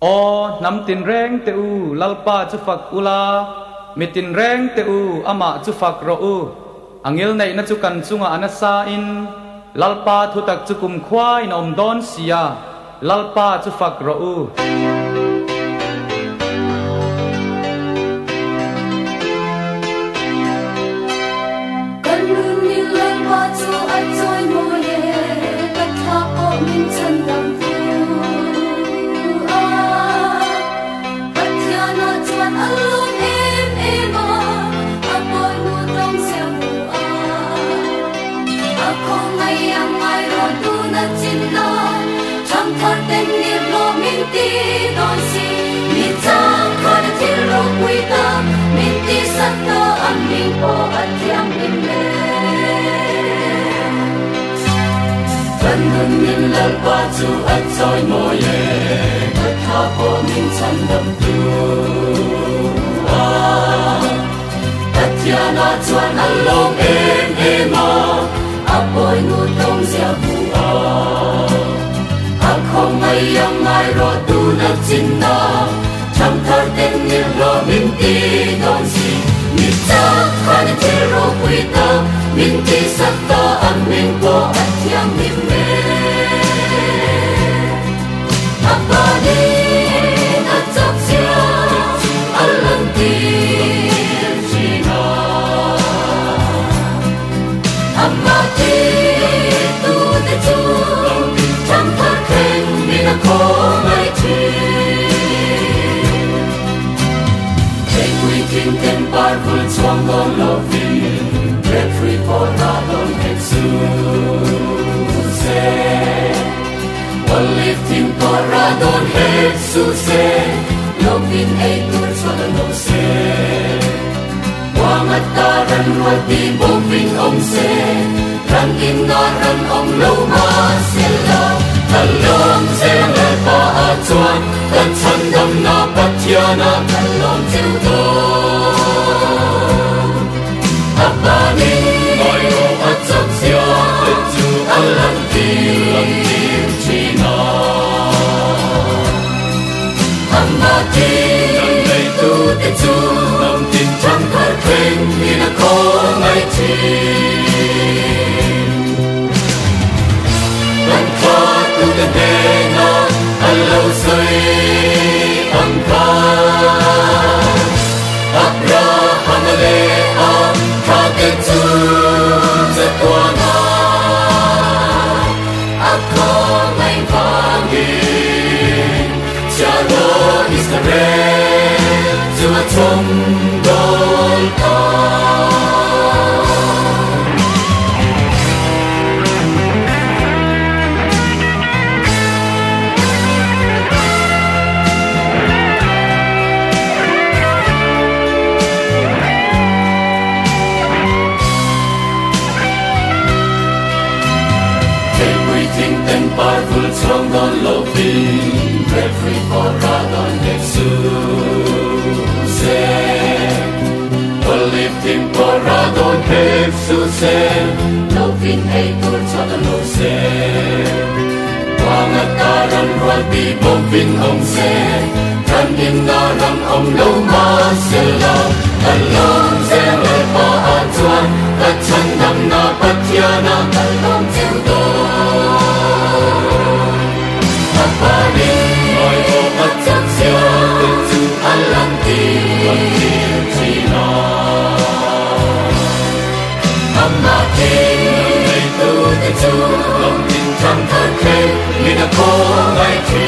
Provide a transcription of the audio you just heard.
o nam tin reng te u lalpa chu fak ula mi tin reng te u ama chu fak ro u angil nei na chu kan chunga anasa in lalpa thutak chu kum khwai nom don sia lalpa chu fak ro u Min lalpa chu at soi mo ye kat ha po min chan dam tu Tatiana chuan along em apoi nu tong sia bu a khom mai yang mai ro tu na chin na cham thar ten ni lo min ti don si mi cha khan te ro pui ta min ti sat ta an min po at yang mi me Apani atap sia alanti china amati tu te chu cham thar khen min a ko mai chi Take we king ten par full chuang don loving get free for not on head soon say Lifting Coradon Jesus Loving a good son of se Wang at taran wati moving om se Rang in naran om lo ma sila Talong se ngal pa atuan Tan chan dam na patyana Talong til do Apani Moi o at sak siya Tetu alanti Amati Nang tu te chu Nam tin chan khar khen Min a ko ngai chi Kan kha tu te de na Alo say Ang kha Akra hamale a Kha ke chu Ze kwa na Ako ngai vangin Chalo Israel to a tumble Everything then powerful, strong on loving, free for God on Jesus. Lifting for God on Jesus. Loving a good son of Lose. Wang at taran rati bovin om se. Kan in naran om lo ma sila. Talong se le pa atuan. Kachan nam na patyana. Talong til do. Apani Moi o atsak siya Tetu alanti China Amati Nang tu te chu Lam tin chang thar khen Min a ko ngai chi